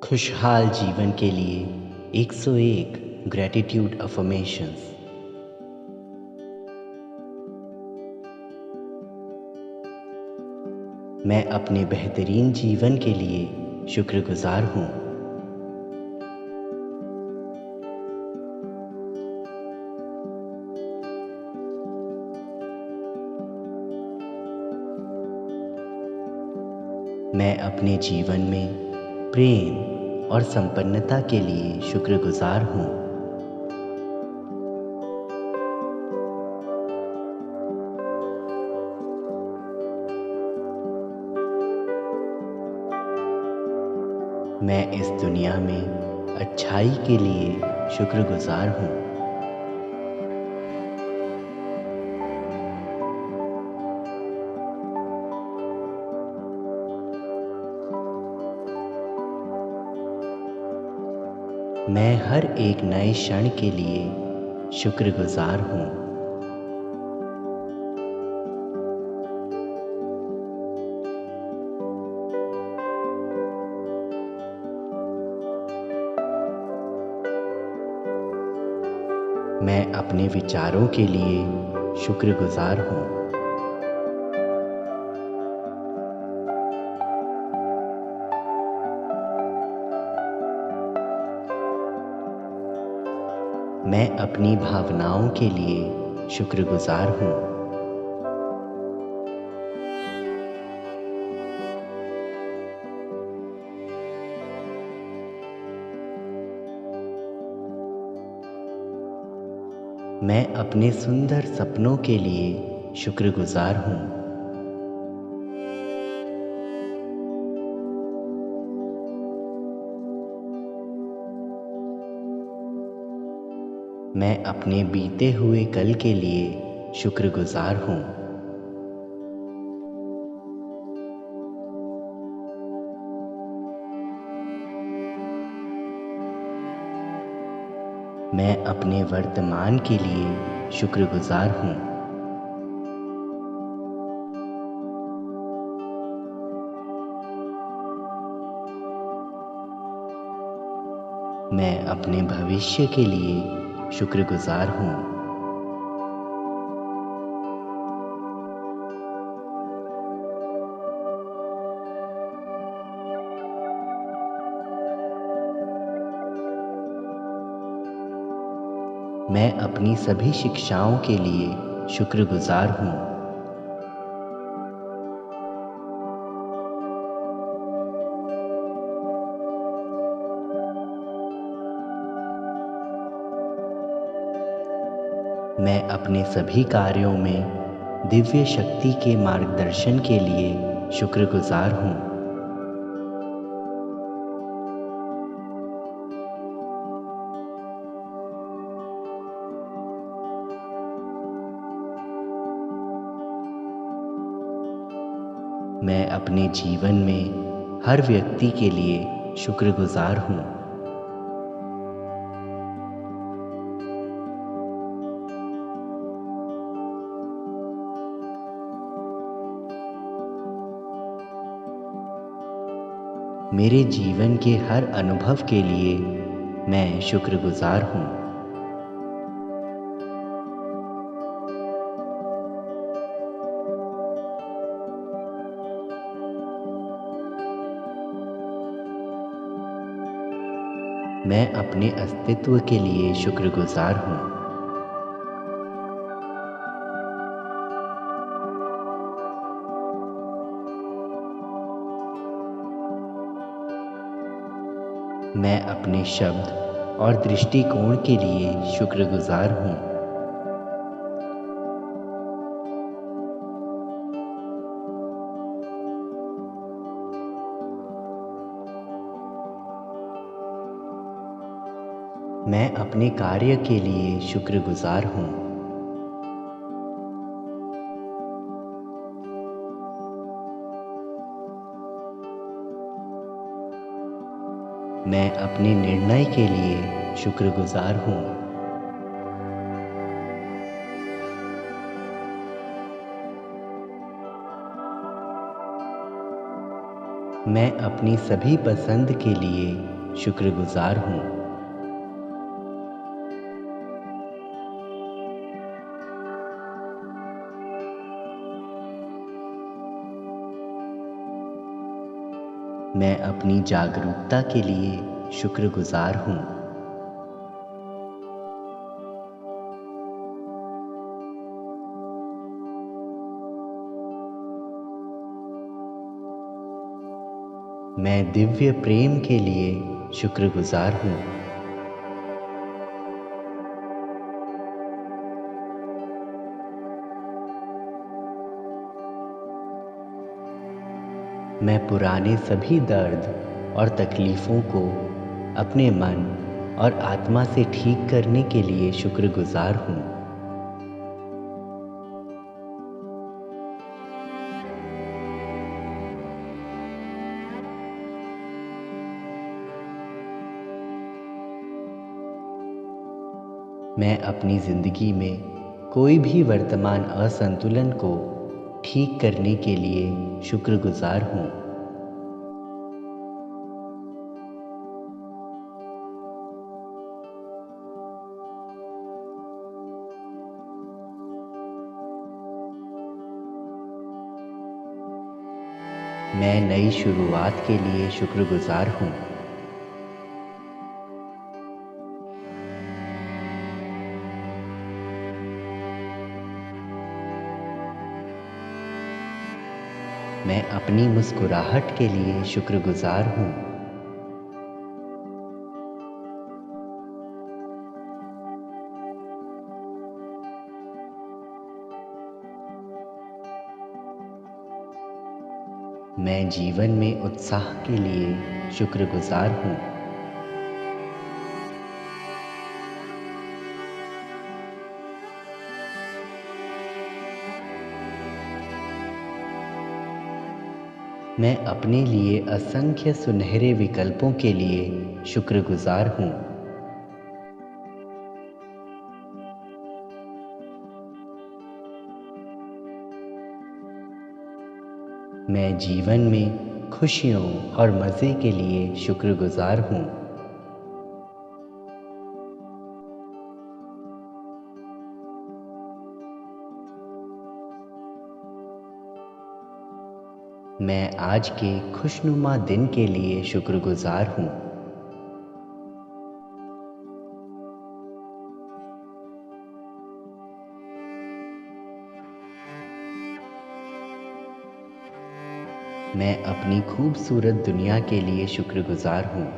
खुशहाल जीवन के लिए 101 ग्रैटिट्यूड अफर्मेशंस। मैं अपने बेहतरीन जीवन के लिए शुक्रगुजार हूँ। मैं अपने जीवन में प्रेम और संपन्नता के लिए शुक्रगुजार हूँ। मैं इस दुनिया में अच्छाई के लिए शुक्रगुजार हूँ। मैं हर एक नए क्षण के लिए शुक्रगुजार हूँ। मैं अपने विचारों के लिए शुक्रगुजार हूँ। मैं अपनी भावनाओं के लिए शुक्रगुजार हूँ। मैं अपने सुंदर सपनों के लिए शुक्रगुजार हूँ। मैं अपने बीते हुए कल के लिए शुक्रगुजार हूँ। मैं अपने वर्तमान के लिए शुक्रगुजार हूँ। मैं अपने भविष्य के लिए शुक्रगुजार हूँ। मैं अपनी सभी शिक्षाओं के लिए शुक्रगुजार हूँ। मैं अपने सभी कार्यों में दिव्य शक्ति के मार्गदर्शन के लिए शुक्रगुजार हूँ। मैं अपने जीवन में हर व्यक्ति के लिए शुक्रगुजार हूँ। मेरे जीवन के हर अनुभव के लिए मैं शुक्रगुजार हूँ। मैं अपने अस्तित्व के लिए शुक्रगुजार हूँ। मैं अपने शब्द और दृष्टिकोण के लिए शुक्रगुजार हूँ। मैं अपने कार्य के लिए शुक्रगुजार हूँ। मैं अपने निर्णय के लिए शुक्रगुजार हूँ। मैं अपनी सभी पसंद के लिए शुक्रगुजार हूँ। मैं अपनी जागरूकता के लिए शुक्रगुजार हूँ। मैं दिव्य प्रेम के लिए शुक्रगुजार हूँ। मैं पुराने सभी दर्द और तकलीफ़ों को अपने मन और आत्मा से ठीक करने के लिए शुक्रगुजार हूँ। मैं अपनी ज़िंदगी में कोई भी वर्तमान असंतुलन को ठीक करने के लिए शुक्रगुजार हूँ। मैं नई शुरुआत के लिए शुक्रगुजार हूँ। मैं अपनी मुस्कुराहट के लिए शुक्रगुजार हूँ। मैं जीवन में उत्साह के लिए शुक्रगुजार हूँ। मैं अपने लिए असंख्य सुनहरे विकल्पों के लिए शुक्रगुजार हूँ। मैं जीवन में खुशियों और मज़े के लिए शुक्रगुजार हूँ। मैं आज के खुशनुमा दिन के लिए शुक्रगुजार हूँ। मैं अपनी खूबसूरत दुनिया के लिए शुक्रगुजार हूँ।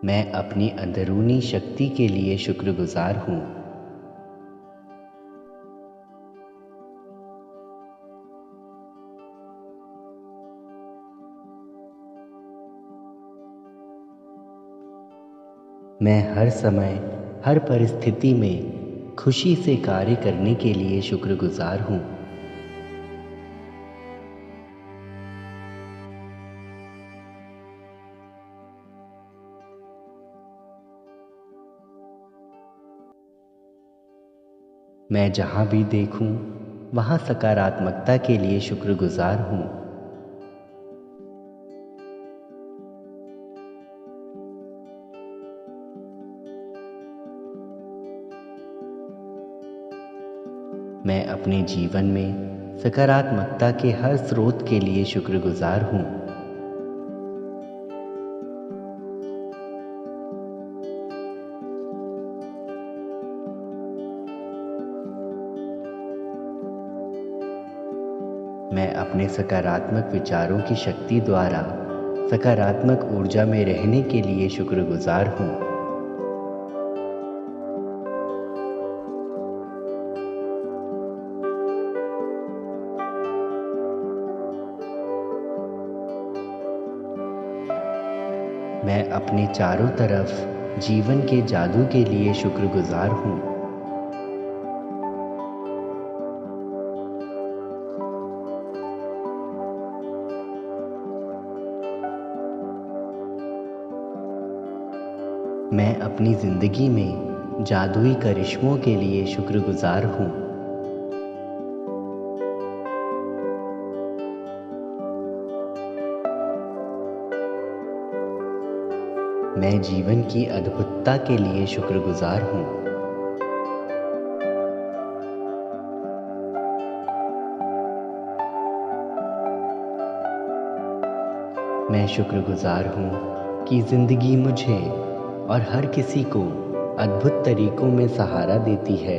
मैं अपनी अंदरूनी शक्ति के लिए शुक्रगुजार हूँ। मैं हर समय हर परिस्थिति में खुशी से कार्य करने के लिए शुक्रगुजार हूँ। मैं जहाँ भी देखूँ वहाँ सकारात्मकता के लिए शुक्रगुजार हूँ। मैं अपने जीवन में सकारात्मकता के हर स्रोत के लिए शुक्रगुजार हूँ। मैं अपने सकारात्मक विचारों की शक्ति द्वारा सकारात्मक ऊर्जा में रहने के लिए शुक्रगुजार हूँ। मैं अपने चारों तरफ जीवन के जादू के लिए शुक्रगुजार हूँ। मैं अपनी ज़िंदगी में जादुई करिश्मों के लिए शुक्रगुज़ार हूँ। मैं जीवन की अद्भुतता के लिए शुक्रगुज़ार हूँ। मैं शुक्रगुज़ार हूँ कि ज़िंदगी मुझे और हर किसी को अद्भुत तरीकों में सहारा देती है।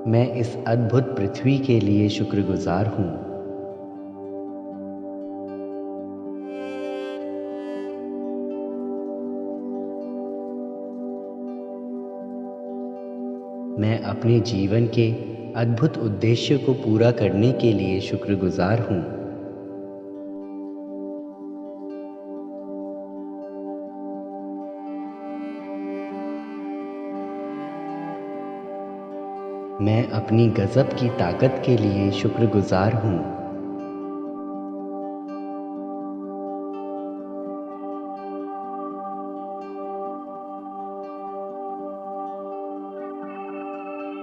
मैं इस अद्भुत पृथ्वी के लिए शुक्रगुज़ार हूँ। मैं अपने जीवन के अद्भुत उद्देश्य को पूरा करने के लिए शुक्रगुज़ार हूँ। मैं अपनी गज़ब की ताकत के लिए शुक्रगुज़ार हूँ।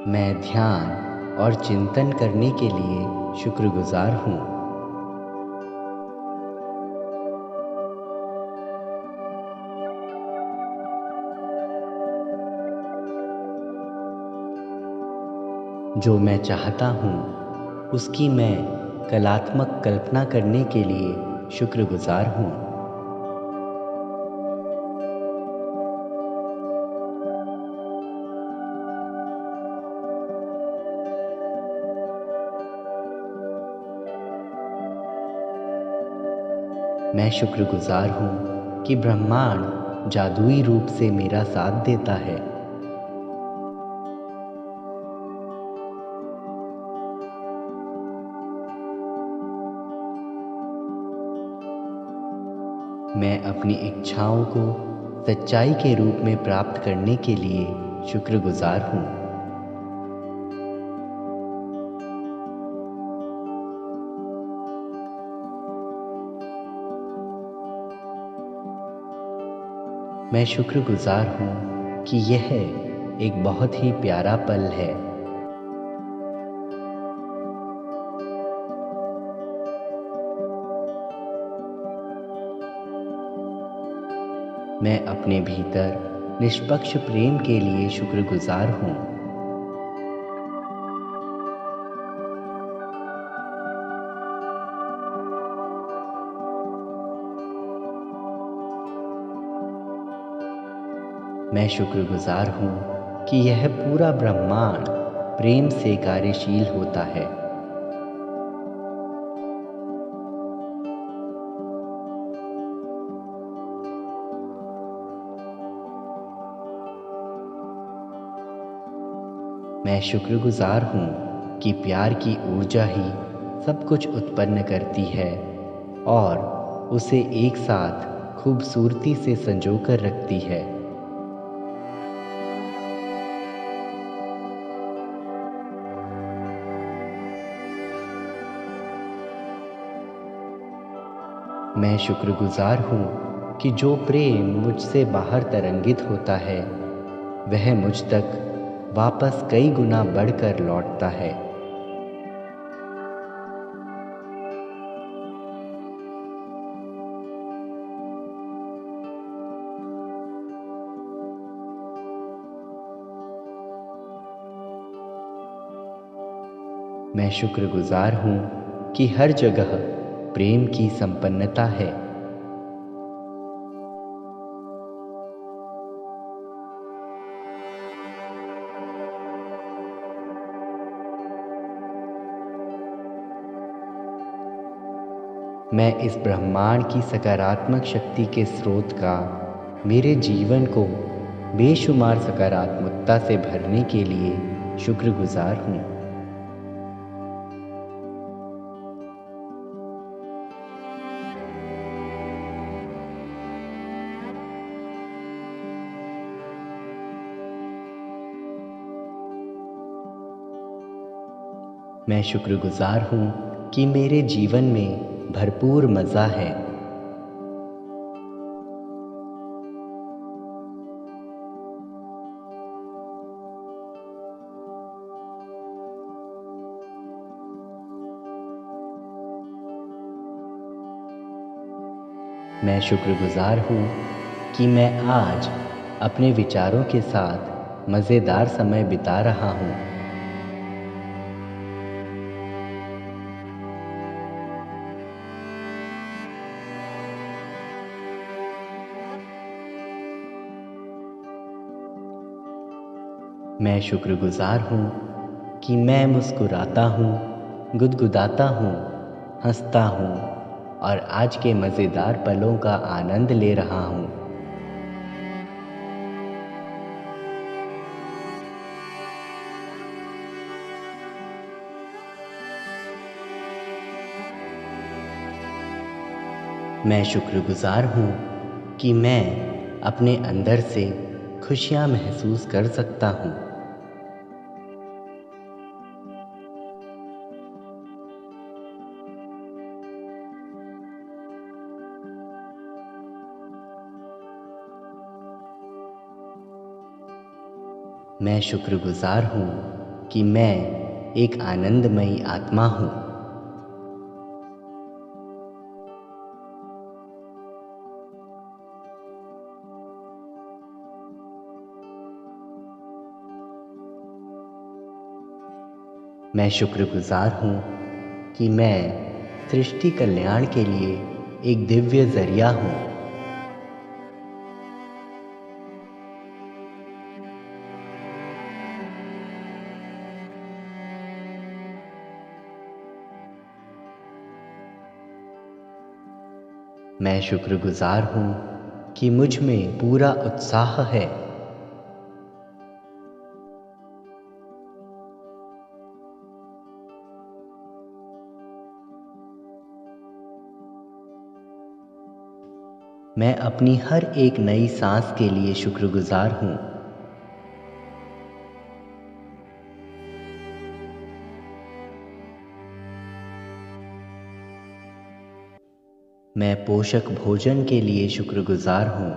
मैं ध्यान और चिंतन करने के लिए शुक्रगुज़ार हूँ। जो मैं चाहता हूँ उसकी मैं कलात्मक कल्पना करने के लिए शुक्रगुज़ार हूँ। मैं शुक्रगुज़ार हूँ कि ब्रह्मांड जादुई रूप से मेरा साथ देता है। मैं अपनी इच्छाओं को सच्चाई के रूप में प्राप्त करने के लिए शुक्रगुज़ार हूँ। मैं शुक्रगुज़ार हूँ कि यह एक बहुत ही प्यारा पल है। मैं अपने भीतर निष्पक्ष प्रेम के लिए शुक्रगुज़ार हूँ। मैं शुक्रगुज़ार हूँ कि यह पूरा ब्रह्मांड प्रेम से कार्यशील होता है। मैं शुक्रगुज़ार हूँ कि प्यार की ऊर्जा ही सब कुछ उत्पन्न करती है और उसे एक साथ खूबसूरती से संजोकर रखती है। मैं शुक्रगुज़ार हूँ कि जो प्रेम मुझसे बाहर तरंगित होता है वह मुझ तक वापस कई गुना बढ़कर लौटता है। मैं शुक्रगुज़ार हूँ कि हर जगह प्रेम की संपन्नता है। मैं इस ब्रह्मांड की सकारात्मक शक्ति के स्रोत का मेरे जीवन को बेशुमार सकारात्मकता से भरने के लिए शुक्रगुज़ार हूँ। मैं शुक्रगुजार हूँ कि मेरे जीवन में भरपूर मज़ा है। मैं शुक्रगुजार हूँ कि मैं आज अपने विचारों के साथ मज़ेदार समय बिता रहा हूँ। मैं शुक्रगुजार हूँ कि मैं मुस्कुराता हूँ, गुदगुदाता हूँ, हंसता हूँ और आज के मज़ेदार पलों का आनंद ले रहा हूँ। मैं शुक्रगुजार हूँ कि मैं अपने अंदर से खुशियाँ महसूस कर सकता हूँ। मैं शुक्रगुजार हूँ कि मैं एक आनंदमयी आत्मा हूँ। मैं शुक्रगुजार हूँ कि मैं सृष्टि कल्याण के लिए एक दिव्य ज़रिया हूँ। मैं शुक्रगुजार हूँ कि मुझ में पूरा उत्साह है। मैं अपनी हर एक नई सांस के लिए शुक्रगुजार हूँ। मैं पोषक भोजन के लिए शुक्रगुजार हूँ।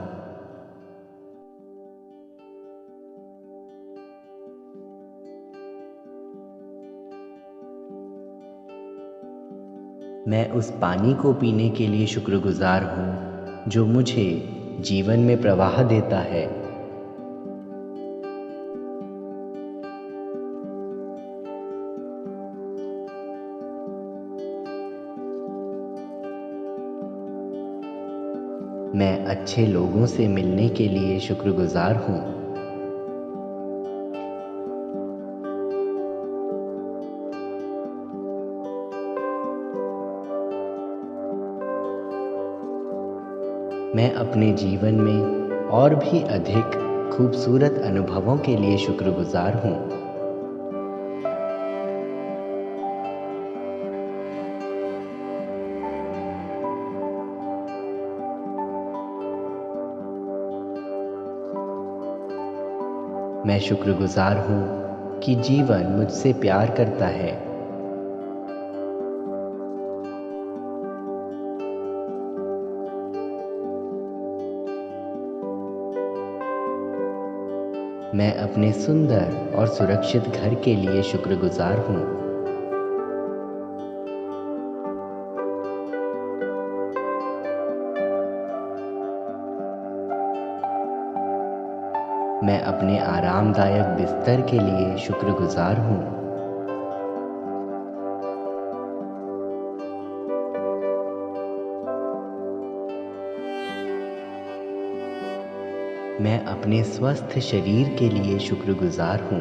मैं उस पानी को पीने के लिए शुक्रगुजार हूँ जो मुझे जीवन में प्रवाह देता है। मैं अच्छे लोगों से मिलने के लिए शुक्रगुजार हूँ। मैं अपने जीवन में और भी अधिक खूबसूरत अनुभवों के लिए शुक्रगुजार हूँ। मैं शुक्रगुजार हूँ कि जीवन मुझसे प्यार करता है। मैं अपने सुंदर और सुरक्षित घर के लिए शुक्रगुजार हूँ। मैं अपने आरामदायक बिस्तर के लिए शुक्रगुजार हूँ। मैं अपने स्वस्थ शरीर के लिए शुक्रगुजार हूँ।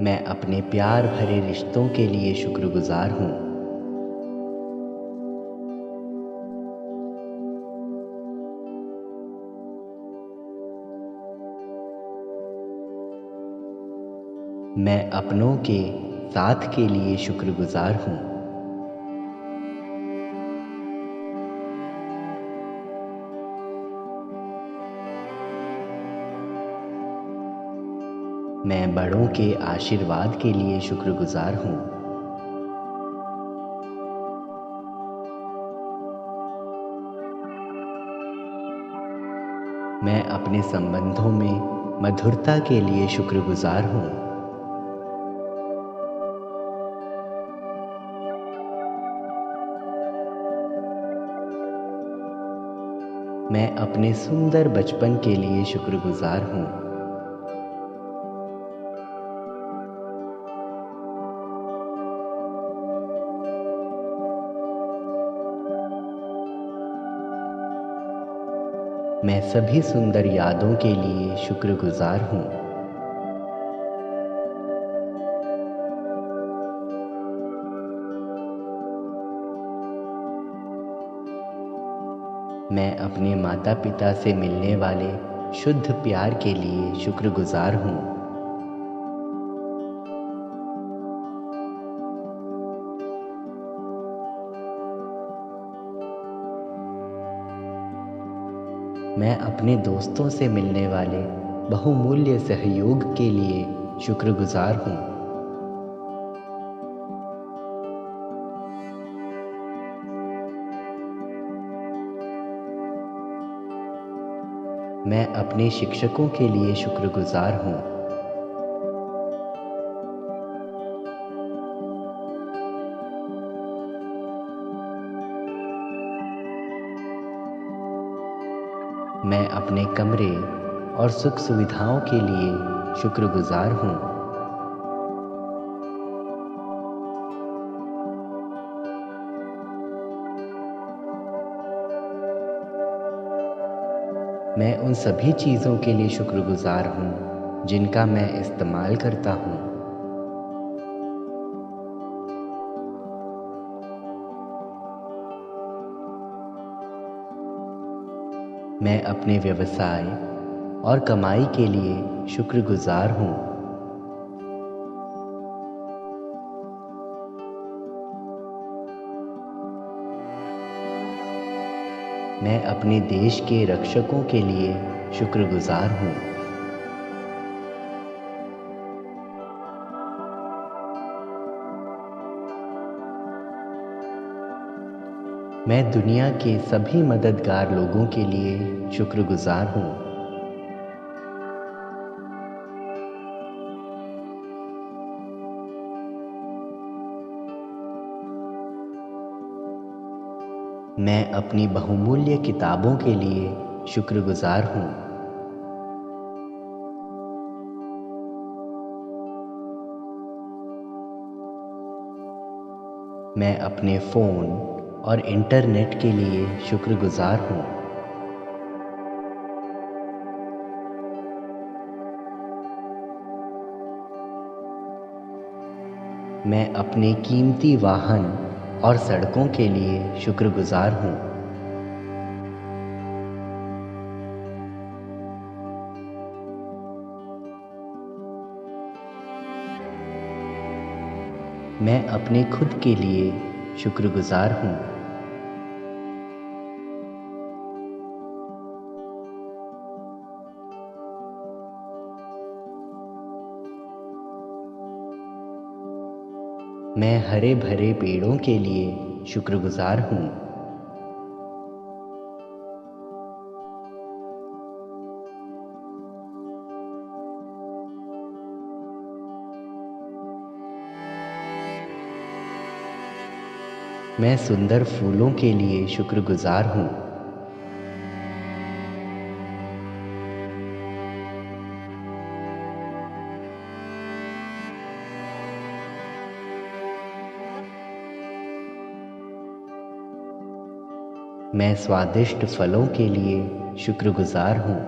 मैं अपने प्यार भरे रिश्तों के लिए शुक्रगुजार हूँ। मैं अपनों के साथ के लिए शुक्रगुजार हूँ। मैं बड़ों के आशीर्वाद के लिए शुक्रगुजार हूँ। मैं अपने संबंधों में मधुरता के लिए शुक्रगुजार हूँ। मैं अपने सुंदर बचपन के लिए शुक्रगुजार हूँ। मैं सभी सुंदर यादों के लिए शुक्रगुजार हूँ। मैं अपने माता पिता से मिलने वाले शुद्ध प्यार के लिए शुक्रगुजार हूँ। मैं अपने दोस्तों से मिलने वाले बहुमूल्य सहयोग के लिए शुक्रगुजार हूँ। मैं अपने शिक्षकों के लिए शुक्रगुजार हूँ। मैं अपने कमरे और सुख सुविधाओं के लिए शुक्रगुजार हूँ। मैं उन सभी चीज़ों के लिए शुक्रगुजार हूँ जिनका मैं इस्तेमाल करता हूँ। मैं अपने व्यवसाय और कमाई के लिए शुक्रगुजार हूँ। मैं अपने देश के रक्षकों के लिए शुक्रगुजार हूँ। मैं दुनिया के सभी मददगार लोगों के लिए शुक्रगुजार हूँ। मैं अपनी बहुमूल्य किताबों के लिए शुक्रगुजार हूँ। मैं अपने फ़ोन और इंटरनेट के लिए शुक्रगुजार हूँ। मैं अपने कीमती वाहन और सड़कों के लिए शुक्रगुजार हूँ। मैं अपने खुद के लिए शुक्रगुजार हूँ। मैं हरे भरे पेड़ों के लिए शुक्रगुजार हूँ। मैं सुंदर फूलों के लिए शुक्रगुजार हूँ। मैं स्वादिष्ट फलों के लिए शुक्रगुजार हूँ।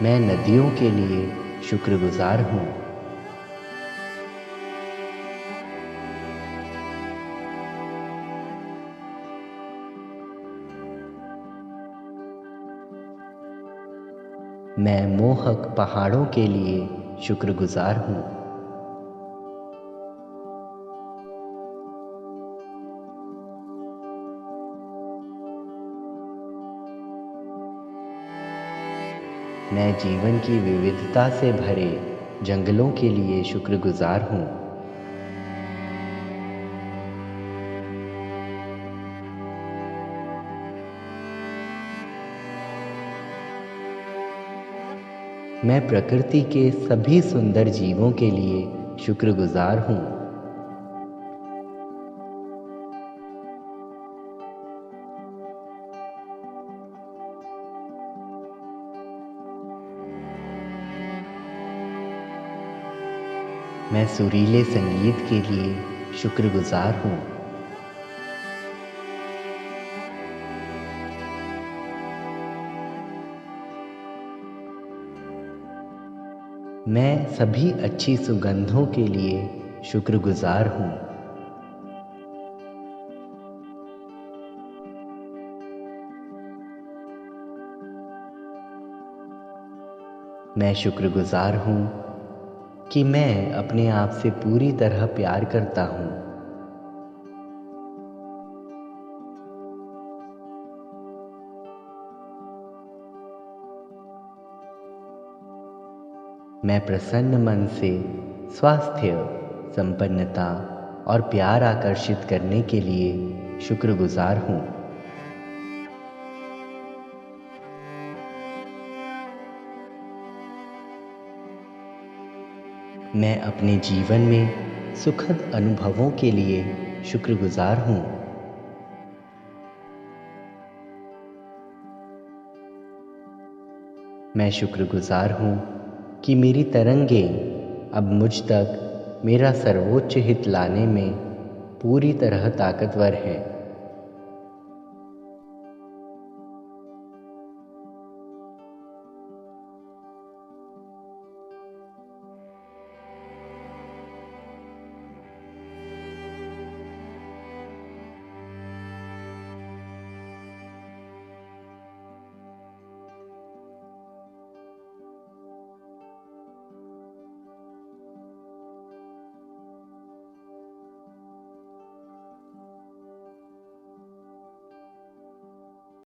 मैं नदियों के लिए शुक्रगुजार हूँ। मैं मोहक पहाड़ों के लिए शुक्रगुजार हूँ। मैं जीवन की विविधता से भरे जंगलों के लिए शुक्रगुजार हूँ। मैं प्रकृति के सभी सुंदर जीवों के लिए शुक्रगुजार हूँ। मैं सुरीले संगीत के लिए शुक्रगुजार हूँ। मैं सभी अच्छी सुगंधों के लिए शुक्रगुजार हूँ। मैं शुक्रगुजार हूँ कि मैं अपने आप से पूरी तरह प्यार करता हूँ। मैं प्रसन्न मन से स्वास्थ्य, संपन्नता और प्यार आकर्षित करने के लिए शुक्रगुजार हूँ। मैं अपने जीवन में सुखद अनुभवों के लिए शुक्रगुजार हूँ। मैं शुक्रगुजार हूँ कि मेरी तरंगें अब मुझ तक मेरा सर्वोच्च हित लाने में पूरी तरह ताकतवर हैं।